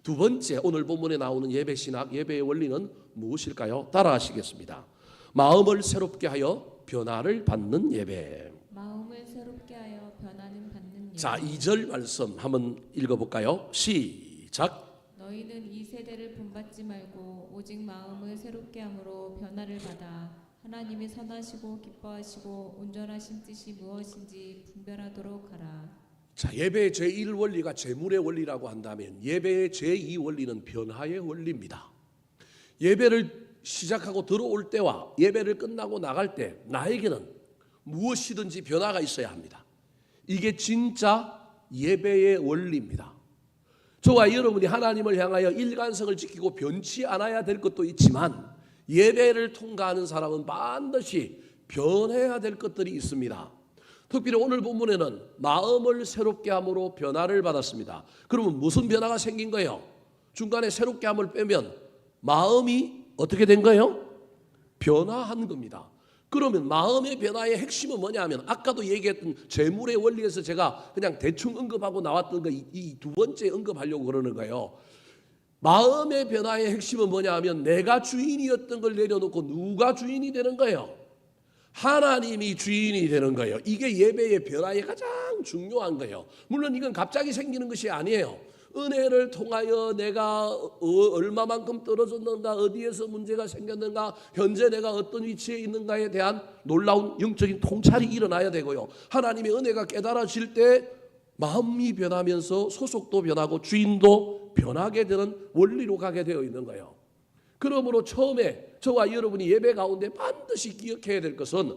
Speaker 1: 두 번째, 오늘 본문에 나오는 예배 신학, 예배의 원리는 무엇일까요? 따라하시겠습니다. 마음을 새롭게 하여 변화를 받는 예배.
Speaker 2: 마음을 새롭게 하여 변화는 받는 예배.
Speaker 1: 자, 2절 말씀 한번 읽어볼까요? 시작.
Speaker 2: 너희는 이 세대를 본받지 말고 오직 마음을 새롭게 함으로 변화를 받아 하나님의 선하시고 기뻐하시고 온전하신 뜻이 무엇인지 분별하도록 하라.
Speaker 1: 자, 예배의 제1원리가 재물의 원리라고 한다면 예배의 제2원리는 변화의 원리입니다. 예배를 시작하고 들어올 때와 예배를 끝나고 나갈 때 나에게는 무엇이든지 변화가 있어야 합니다. 이게 진짜 예배의 원리입니다. 저와 여러분이 하나님을 향하여 일관성을 지키고 변치 않아야 될 것도 있지만 예배를 통과하는 사람은 반드시 변해야 될 것들이 있습니다. 특별히 오늘 본문에는 마음을 새롭게 함으로 변화를 받았습니다. 그러면 무슨 변화가 생긴 거예요? 중간에 새롭게 함을 빼면 마음이 어떻게 된 거예요? 변화한 겁니다. 그러면 마음의 변화의 핵심은 뭐냐 하면 아까도 얘기했던 재물의 원리에서 제가 그냥 대충 언급하고 나왔던 거 이 두 번째 언급하려고 그러는 거예요. 마음의 변화의 핵심은 뭐냐 하면 내가 주인이었던 걸 내려놓고 누가 주인이 되는 거예요? 하나님이 주인이 되는 거예요. 이게 예배의 변화의 가장 중요한 거예요. 물론 이건 갑자기 생기는 것이 아니에요. 은혜를 통하여 내가 얼마만큼 떨어졌는가, 어디에서 문제가 생겼는가, 현재 내가 어떤 위치에 있는가에 대한 놀라운 영적인 통찰이 일어나야 되고요. 하나님의 은혜가 깨달아질 때 마음이 변하면서 소속도 변하고 주인도 변하게 되는 원리로 가게 되어 있는 거예요. 그러므로 처음에 저와 여러분이 예배 가운데 반드시 기억해야 될 것은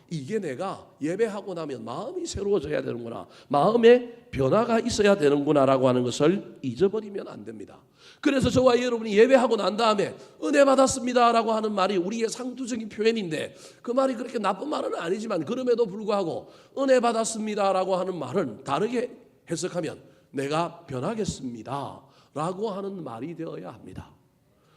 Speaker 1: 이게 내가 예배하고 나면 마음이 새로워져야 되는구나, 마음에 변화가 있어야 되는구나라고 하는 것을 잊어버리면 안 됩니다. 그래서 저와 여러분이 예배하고 난 다음에 은혜 받았습니다라고 하는 말이 우리의 상투적인 표현인데 그 말이 그렇게 나쁜 말은 아니지만 그럼에도 불구하고 은혜 받았습니다라고 하는 말은 다르게 해석하면 내가 변하겠습니다라고 하는 말이 되어야 합니다.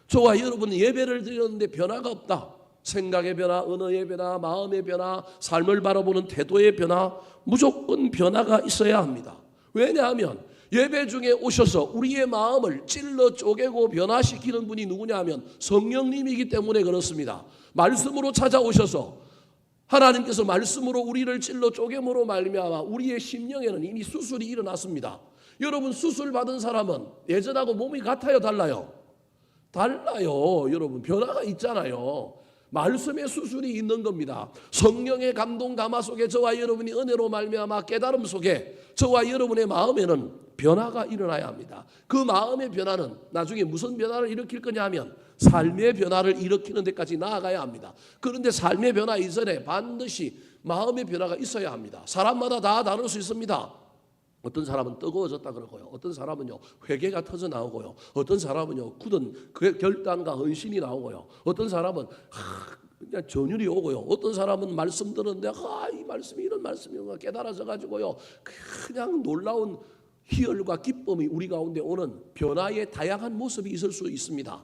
Speaker 1: 저와 여러분은 예배를 드렸는데 변화가 없다. 생각의 변화, 언어의 변화, 마음의 변화, 삶을 바라보는 태도의 변화, 무조건 변화가 있어야 합니다. 왜냐하면 예배 중에 오셔서 우리의 마음을 찔러 쪼개고 변화시키는 분이 누구냐 하면 성령님이기 때문에 그렇습니다. 말씀으로 찾아오셔서 하나님께서 말씀으로 우리를 찔러 쪼개므로 말미암아 우리의 심령에는 이미 수술이 일어났습니다. 여러분, 수술 받은 사람은 예전하고 몸이 같아요, 달라요? 달라요. 여러분, 변화가 있잖아요. 말씀의 수술이 있는 겁니다. 성령의 감동 감화 속에 저와 여러분이 은혜로 말미암아 깨달음 속에 저와 여러분의 마음에는 변화가 일어나야 합니다. 그 마음의 변화는 나중에 무슨 변화를 일으킬 거냐 하면 삶의 변화를 일으키는 데까지 나아가야 합니다. 그런데 삶의 변화 이전에 반드시 마음의 변화가 있어야 합니다. 사람마다 다 다를 수 있습니다. 어떤 사람은 뜨거워졌다 그러고요. 어떤 사람은요 회개가 터져 나오고요. 어떤 사람은요 굳은 결단과 헌신이 나오고요. 어떤 사람은 그냥 전율이 오고요. 어떤 사람은 말씀 들었는데 이 말씀이 이런 말씀인가 깨달아져 가지고요 그냥 놀라운 희열과 기쁨이 우리 가운데 오는 변화의 다양한 모습이 있을 수 있습니다.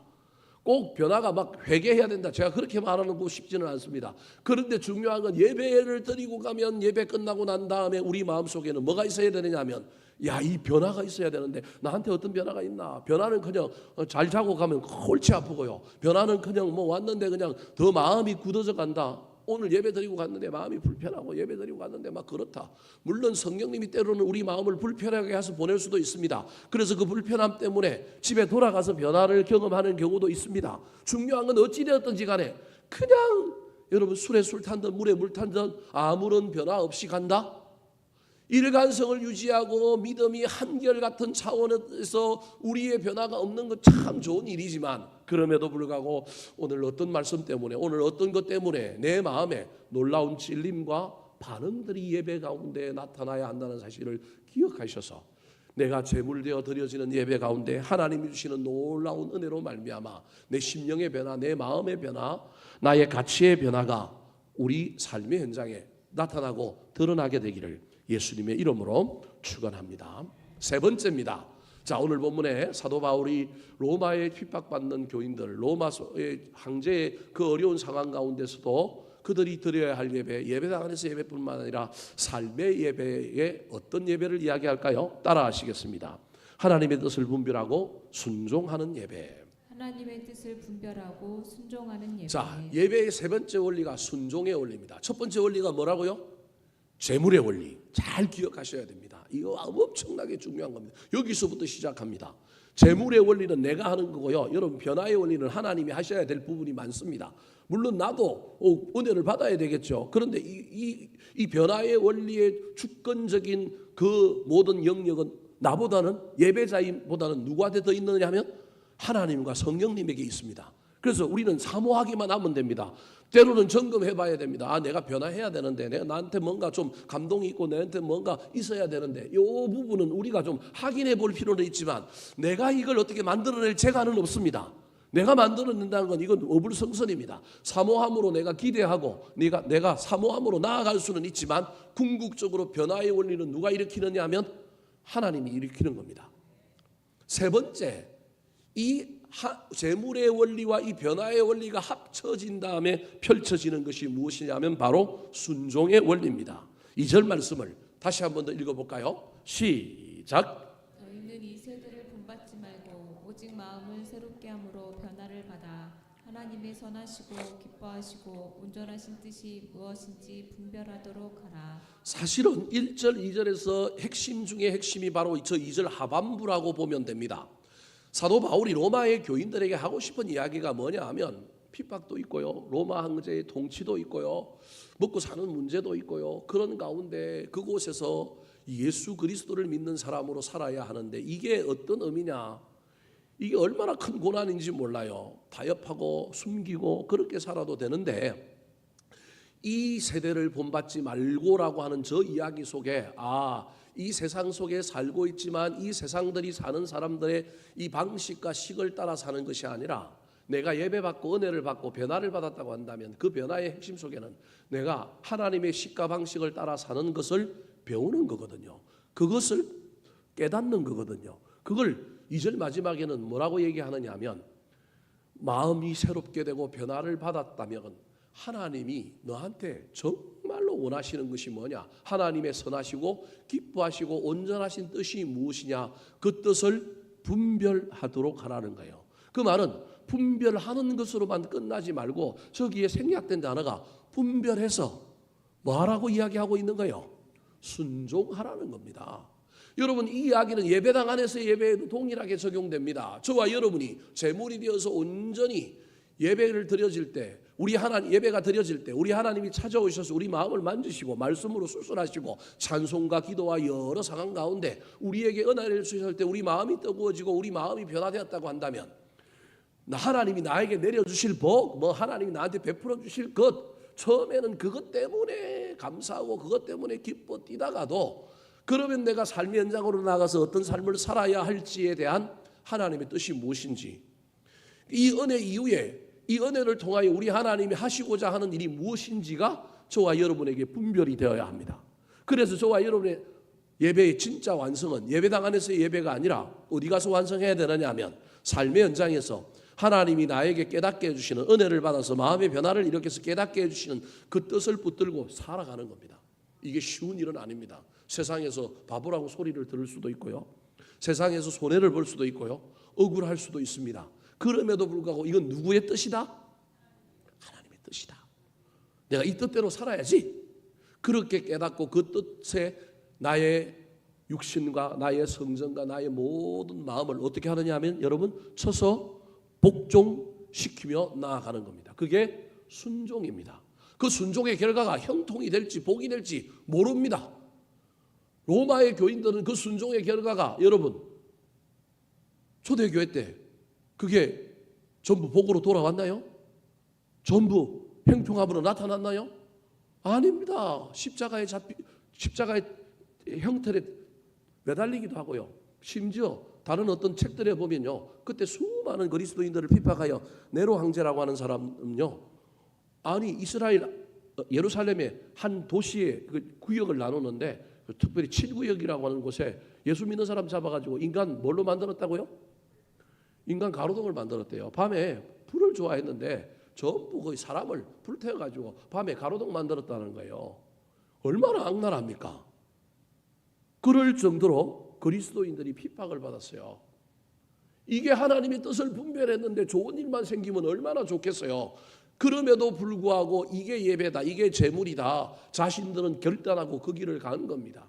Speaker 1: 꼭 변화가 막 회개해야 된다, 제가 그렇게 말하는 거 쉽지는 않습니다. 그런데 중요한 건 예배를 드리고 가면 예배 끝나고 난 다음에 우리 마음속에는 뭐가 있어야 되느냐 하면 이 변화가 있어야 되는데 나한테 어떤 변화가 있나. 변화는 그냥 잘 자고 가면 골치 아프고요. 변화는 그냥 왔는데 그냥 더 마음이 굳어져 간다. 오늘 예배 드리고 갔는데 마음이 불편하고 예배 드리고 갔는데 막 그렇다. 물론 성령님이 때로는 우리 마음을 불편하게 해서 보낼 수도 있습니다. 그래서 그 불편함 때문에 집에 돌아가서 변화를 경험하는 경우도 있습니다. 중요한 건 어찌되었든지 간에 그냥 여러분 술에 술 탄 듯 물에 물 탄 듯 아무런 변화 없이 간다? 일관성을 유지하고 믿음이 한결같은 차원에서 우리의 변화가 없는 것 참 좋은 일이지만 그럼에도 불구하고 오늘 어떤 말씀 때문에 오늘 어떤 것 때문에 내 마음에 놀라운 찔림과 반응들이 예배 가운데 나타나야 한다는 사실을 기억하셔서 내가 제물되어 드려지는 예배 가운데 하나님이 주시는 놀라운 은혜로 말미암아 내 심령의 변화, 내 마음의 변화, 나의 가치의 변화가 우리 삶의 현장에 나타나고 드러나게 되기를 예수님의 이름으로 축원합니다. 세 번째입니다. 자, 오늘 본문에 사도 바울이 로마에 핍박받는 교인들, 로마의 황제의 그 어려운 상황 가운데서도 그들이 드려야 할 예배, 예배당 안에서 예배뿐만 아니라 삶의 예배에 어떤 예배를 이야기할까요? 따라하시겠습니다. 하나님의 뜻을 분별하고 순종하는 예배.
Speaker 2: 하나님의 뜻을 분별하고 순종하는 예배.
Speaker 1: 자, 예배의 세 번째 원리가 순종의 원리입니다. 첫 번째 원리가 뭐라고요? 재물의 원리. 잘 기억하셔야 됩니다. 이거 엄청나게 중요한 겁니다. 여기서부터 시작합니다. 재물의 원리는 내가 하는 거고요. 여러분, 변화의 원리는 하나님이 하셔야 될 부분이 많습니다. 물론 나도 은혜를 받아야 되겠죠. 그런데 이 변화의 원리의 주권적인 그 모든 영역은 나보다는, 예배자보다는 누구한테 더 있느냐 하면 하나님과 성령님에게 있습니다. 그래서 우리는 사모하기만 하면 됩니다. 때로는 점검해 봐야 됩니다. 아, 내가 변화해야 되는데, 내가 나한테 뭔가 좀 감동이 있고 나한테 뭔가 있어야 되는데, 이 부분은 우리가 좀 확인해 볼 필요는 있지만 내가 이걸 어떻게 만들어낼 재간은 없습니다. 내가 만들어낸다는 건 이건 어불성설입니다. 사모함으로 내가 기대하고 내가 사모함으로 나아갈 수는 있지만 궁극적으로 변화의 원리는 누가 일으키느냐 하면 하나님이 일으키는 겁니다. 세 번째, 이 재물의 원리와 이 변화의 원리가 합쳐진 다음에 펼쳐지는 것이 무엇이냐면 바로 순종의 원리입니다. 2절 말씀을 다시 한 번 더 읽어볼까요? 시작.
Speaker 2: 너희는 이 세대를 본받지 말고 오직 마음을 새롭게 함으로 변화를 받아 하나님의 선하시고 기뻐하시고 온전하신 뜻이 무엇인지 분별하도록 하라.
Speaker 1: 사실은 1절, 2절에서 핵심 중에 핵심이 바로 저 2절 하반부라고 보면 됩니다. 사도 바울이 로마의 교인들에게 하고 싶은 이야기가 뭐냐 하면 핍박도 있고요, 로마 황제의 통치도 있고요, 먹고 사는 문제도 있고요. 그런 가운데 그곳에서 예수 그리스도를 믿는 사람으로 살아야 하는데 이게 어떤 의미냐, 이게 얼마나 큰 고난인지 몰라요. 타협하고 숨기고 그렇게 살아도 되는데 이 세대를 본받지 말고라고 하는 저 이야기 속에 이 세상 속에 살고 있지만 이 세상들이 사는 사람들의 이 방식과 식을 따라 사는 것이 아니라 내가 예배받고 은혜를 받고 변화를 받았다고 한다면 그 변화의 핵심 속에는 내가 하나님의 식과 방식을 따라 사는 것을 배우는 거거든요. 그것을 깨닫는 거거든요. 그걸 2절 마지막에는 뭐라고 얘기하느냐 하면 마음이 새롭게 되고 변화를 받았다면 하나님이 너한테 정말로 원하시는 것이 뭐냐, 하나님의 선하시고 기뻐하시고 온전하신 뜻이 무엇이냐, 그 뜻을 분별하도록 하라는 거예요. 그 말은 분별하는 것으로만 끝나지 말고 저기에 생략된 단어가 분별해서 뭐라고 이야기하고 있는 거예요? 순종하라는 겁니다. 여러분, 이 이야기는 예배당 안에서의 예배에도 동일하게 적용됩니다. 저와 여러분이 제물이 되어서 온전히 예배를 드려질 때, 예배가 드려질 때 우리 하나님이 찾아오셔서 우리 마음을 만지시고 말씀으로 수술하시고 찬송과 기도와 여러 상황 가운데 우리에게 은혜를 주실 때 우리 마음이 뜨거워지고 우리 마음이 변화되었다고 한다면 하나님이 나에게 내려주실 복, 하나님이 나한테 베풀어 주실 것, 처음에는 그것 때문에 감사하고 그것 때문에 기뻐 뛰다가도 그러면 내가 삶의 현장으로 나가서 어떤 삶을 살아야 할지에 대한 하나님의 뜻이 무엇인지, 이 은혜 이후에 이 은혜를 통하여 우리 하나님이 하시고자 하는 일이 무엇인지가 저와 여러분에게 분별이 되어야 합니다. 그래서 저와 여러분의 예배의 진짜 완성은 예배당 안에서의 예배가 아니라 어디 가서 완성해야 되느냐 하면 삶의 현장에서 하나님이 나에게 깨닫게 해주시는, 은혜를 받아서 마음의 변화를 일으켜서 깨닫게 해주시는 그 뜻을 붙들고 살아가는 겁니다. 이게 쉬운 일은 아닙니다. 세상에서 바보라고 소리를 들을 수도 있고요, 세상에서 손해를 볼 수도 있고요, 억울할 수도 있습니다. 그럼에도 불구하고 이건 누구의 뜻이다? 하나님의 뜻이다. 내가 이 뜻대로 살아야지. 그렇게 깨닫고 그 뜻에 나의 육신과 나의 성전과 나의 모든 마음을 어떻게 하느냐 하면 여러분 쳐서 복종시키며 나아가는 겁니다. 그게 순종입니다. 그 순종의 결과가 형통이 될지 복이 될지 모릅니다. 로마의 교인들은 그 순종의 결과가 여러분 초대교회 때 그게 전부 복으로 돌아왔나요? 전부 형통함으로 나타났나요? 아닙니다. 십자가의 형틀에 매달리기도 하고요. 심지어 다른 어떤 책들에 보면요, 그때 수많은 그리스도인들을 핍박하여 네로 황제라고 하는 사람은요, 아니 이스라엘 예루살렘의 한 도시의 그 구역을 나누는데 특별히 7구역이라고 하는 곳에 예수 믿는 사람 잡아가지고 인간 뭘로 만들었다고요? 인간 가로등을 만들었대요. 밤에 불을 좋아했는데 전부 거의 사람을 불태워가지고 밤에 가로등 만들었다는 거예요. 얼마나 악랄합니까? 그럴 정도로 그리스도인들이 핍박을 받았어요. 이게 하나님의 뜻을 분별했는데 좋은 일만 생기면 얼마나 좋겠어요. 그럼에도 불구하고 이게 예배다, 이게 제물이다, 자신들은 결단하고 그 길을 가는 겁니다.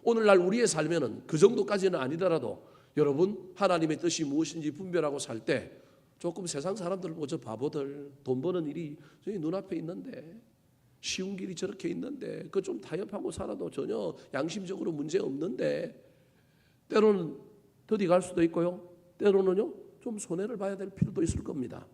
Speaker 1: 오늘날 우리의 삶에는 그 정도까지는 아니더라도 여러분, 하나님의 뜻이 무엇인지 분별하고 살 때 조금 세상 사람들 보죠. 바보들, 돈 버는 일이 저희 눈앞에 있는데, 쉬운 길이 저렇게 있는데, 그거 좀 타협하고 살아도 전혀 양심적으로 문제 없는데, 때로는 더디 갈 수도 있고요, 때로는요 좀 손해를 봐야 될 필요도 있을 겁니다.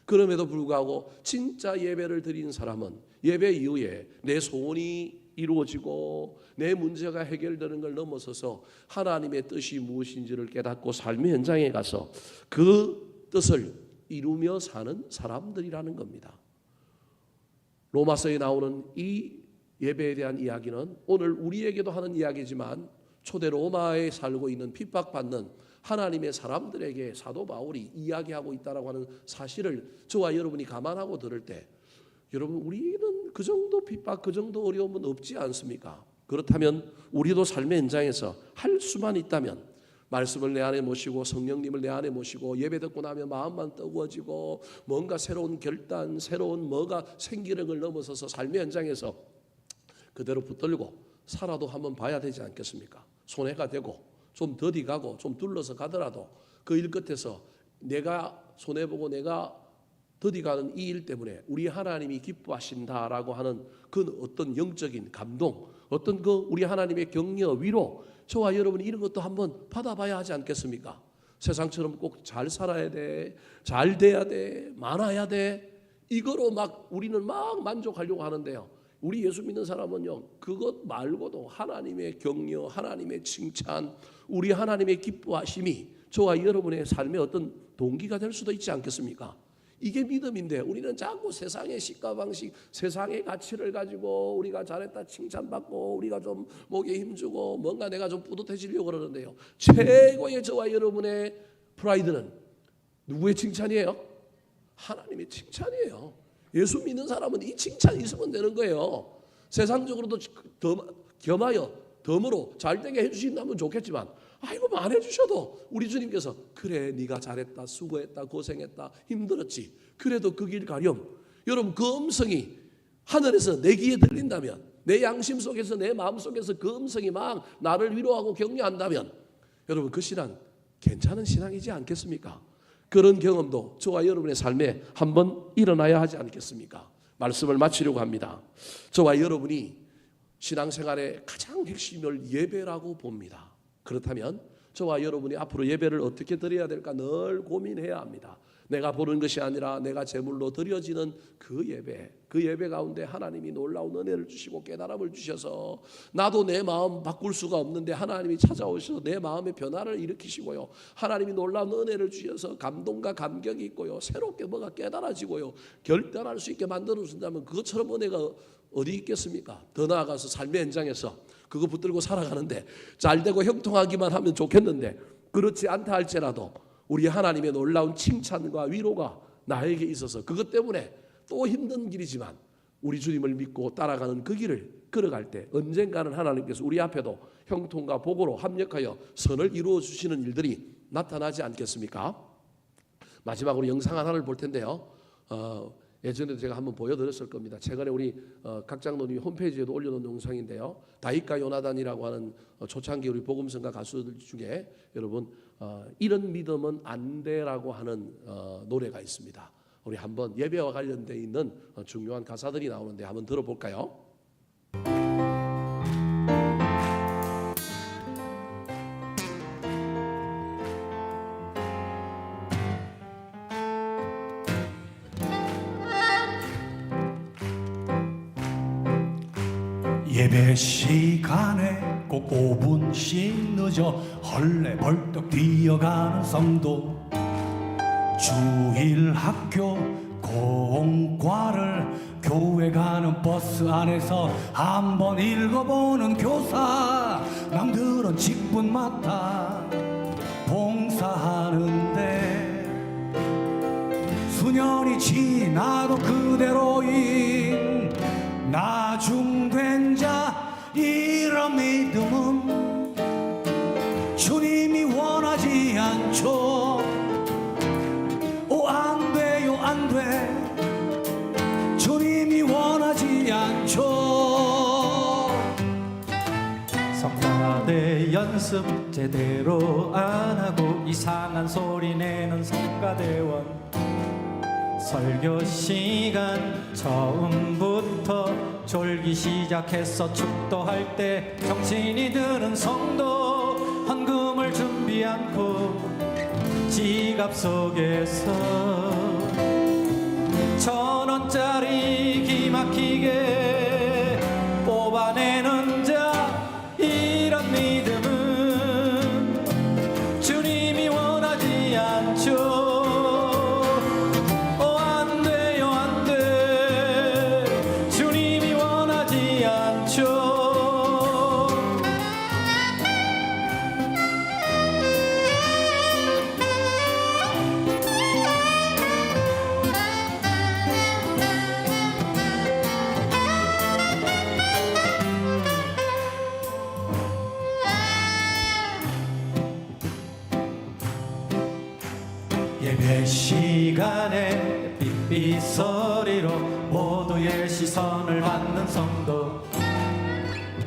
Speaker 1: 그럼에도 불구하고 진짜 예배를 드리는 사람은 예배 이후에 내 소원이 이루어지고 내 문제가 해결되는 걸 넘어서서 하나님의 뜻이 무엇인지를 깨닫고 삶의 현장에 가서 그 뜻을 이루며 사는 사람들이라는 겁니다. 로마서에 나오는 이 예배에 대한 이야기는 오늘 우리에게도 하는 이야기지만 초대 로마에 살고 있는 핍박받는 하나님의 사람들에게 사도 바울이 이야기하고 있다라고 하는 사실을 저와 여러분이 감안하고 들을 때, 여러분, 우리는 그 정도 핍박, 그 정도 어려움은 없지 않습니까? 그렇다면 우리도 삶의 현장에서 할 수만 있다면 말씀을 내 안에 모시고 성령님을 내 안에 모시고 예배 듣고 나면 마음만 뜨거워지고 뭔가 새로운 결단, 새로운 뭐가 생기는 걸 넘어서서 삶의 현장에서 그대로 붙들고 살아도 한번 봐야 되지 않겠습니까? 손해가 되고 좀 더디 가고 좀 둘러서 가더라도 그 일 끝에서 내가 손해보고 내가 더디 가는 이 일 때문에 우리 하나님이 기뻐하신다라고 하는 그 어떤 영적인 감동, 어떤 그 우리 하나님의 격려, 위로, 저와 여러분이 이런 것도 한번 받아봐야 하지 않겠습니까? 세상처럼 꼭 잘 살아야 돼, 잘 돼야 돼, 많아야 돼, 이거로 막 우리는 막 만족하려고 하는데요, 우리 예수 믿는 사람은요 그것 말고도 하나님의 격려, 하나님의 칭찬, 우리 하나님의 기뻐하심이 저와 여러분의 삶의 어떤 동기가 될 수도 있지 않겠습니까? 이게 믿음인데 우리는 자꾸 세상의 식과 방식, 세상의 가치를 가지고 우리가 잘했다 칭찬받고 우리가 좀 목에 힘주고 뭔가 내가 좀 뿌듯해지려고 그러는데요, 최고의 저와 여러분의 프라이드는 누구의 칭찬이에요? 하나님의 칭찬이에요. 예수 믿는 사람은 이 칭찬이 있으면 되는 거예요. 세상적으로도 겸하여 덤으로 잘되게 해주신다면 좋겠지만, 아이고 안 해주셔도 우리 주님께서 그래 네가 잘했다, 수고했다, 고생했다, 힘들었지, 그래도 그 길 가렴. 여러분, 그 음성이 하늘에서 내 귀에 들린다면, 내 양심 속에서 내 마음 속에서 그 음성이 막 나를 위로하고 격려한다면, 여러분 그 신앙 괜찮은 신앙이지 않겠습니까? 그런 경험도 저와 여러분의 삶에 한번 일어나야 하지 않겠습니까? 말씀을 마치려고 합니다. 저와 여러분이 신앙생활의 가장 핵심을 예배라고 봅니다. 그렇다면 저와 여러분이 앞으로 예배를 어떻게 드려야 될까 늘 고민해야 합니다. 내가 보는 것이 아니라 내가 제물로 드려지는 그 예배 가운데 하나님이 놀라운 은혜를 주시고 깨달음을 주셔서 나도 내 마음 바꿀 수가 없는데 하나님이 찾아오셔서 내 마음의 변화를 일으키시고요, 하나님이 놀라운 은혜를 주셔서 감동과 감격이 있고요, 새롭게 뭐가 깨달아지고요, 결단할 수 있게 만들어준다면 그것처럼 은혜가 어디 있겠습니까? 더 나아가서 삶의 현장에서 그거 붙들고 살아가는데 잘되고 형통하기만 하면 좋겠는데, 그렇지 않다 할지라도 우리 하나님의 놀라운 칭찬과 위로가 나에게 있어서 그것 때문에 또 힘든 길이지만 우리 주님을 믿고 따라가는 그 길을 걸어갈 때 언젠가는 하나님께서 우리 앞에도 형통과 복으로 합력하여 선을 이루어 주시는 일들이 나타나지 않겠습니까? 마지막으로 영상 하나를 볼 텐데요, 예전에도 제가 한번 보여드렸을 겁니다. 최근에 우리 각 장로님이 홈페이지에도 올려놓은 영상인데요, 다윗과 요나단이라고 하는 초창기 우리 복음성가 가수들 중에 여러분 이런 믿음은 안 돼라고 하는 노래가 있습니다. 우리 한번 예배와 관련되어 있는 중요한 가사들이 나오는데 한번 들어볼까요?
Speaker 3: 예배 시간에 꼭 5분씩 늦어 헐레벌떡 뛰어가는 성도, 주일 학교 공과를 교회 가는 버스 안에서 한번 읽어보는 교사, 남들은 직분 맡아 봉사하는데 수년이 지나도 그대로인 나중된 자, 이런 믿음은 주님이 원하지 않죠. 오, 안 돼요, 안 돼. 주님이 원하지 않죠.
Speaker 4: 성가대 연습 제대로 안 하고 이상한 소리 내는 성가대원, 설교 시간 처음부터 졸기 시작해서 축도할 때 정신이 드는 성도, 헌금을 준비 않고 지갑 속에서 1,000원짜리 기막히게 뽑아내는 자, 이런 믿음은 주님이 원하지 않죠. 안 돼요, 안 돼. 주님이 원하지 않죠.
Speaker 3: 예배
Speaker 4: 시간에 삐삐 소리로 모두의 시선을 받는 성도,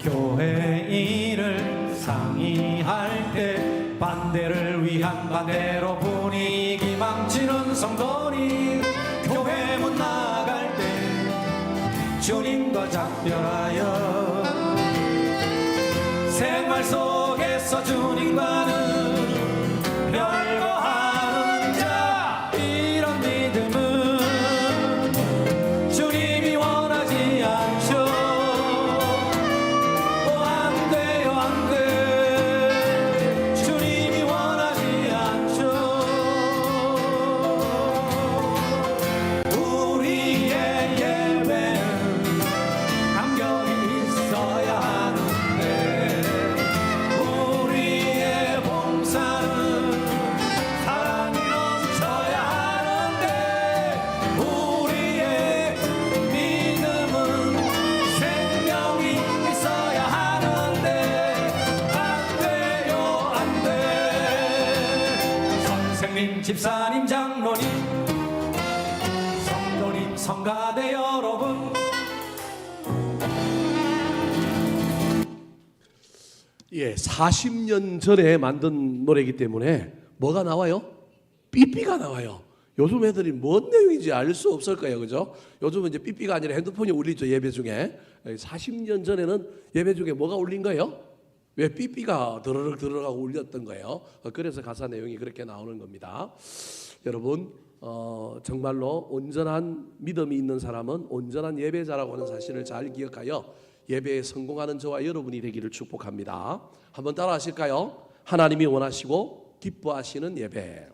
Speaker 4: 교회 일을 상의할 때 반대를 위한 반대로 분위기 망치는 성도니, 교회 문 나갈 때 주님과 작별하여 생활 속에서 주님과는 별거 하는 자, 이런 믿음은 주님이 원하지 않죠. 안 돼요, 안 돼. 주님이 원하지 않죠. 우리의 예배는 감격이 있어야 하는데, 우리의 봉사는 사랑이 넘쳐야 하는데, 우리의 믿음은 생명이 있어야 하는데, 안 돼요, 안 돼. 선생님, 집사님, 장로님, 성도님, 성가대 여러분,
Speaker 1: 예, 40년 전에 만든 노래이기 때문에 뭐가 나와요? 삐삐가 나와요. 요즘 애들이 뭔 내용인지 알 수 없을 거예요, 그죠? 요즘은 이제 삐삐가 아니라 핸드폰이 울리죠, 예배 중에. 40년 전에는 예배 중에 뭐가 울린 거예요? 왜 삐삐가 드르륵 들어가고 울렸던 거예요? 그래서 가사 내용이 그렇게 나오는 겁니다. 여러분, 정말로 온전한 믿음이 있는 사람은 온전한 예배자라고 하는 사실을 잘 기억하여 예배에 성공하는 저와 여러분이 되기를 축복합니다. 한번 따라 하실까요? 하나님이 원하시고 기뻐하시는 예배,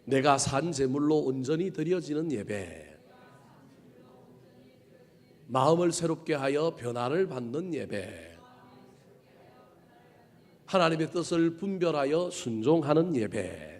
Speaker 1: 내가 산 제물로 온전히 드려지는 예배, 마음을 새롭게 하여 변화를 받는 예배, 하나님의 뜻을 분별하여 순종하는 예배,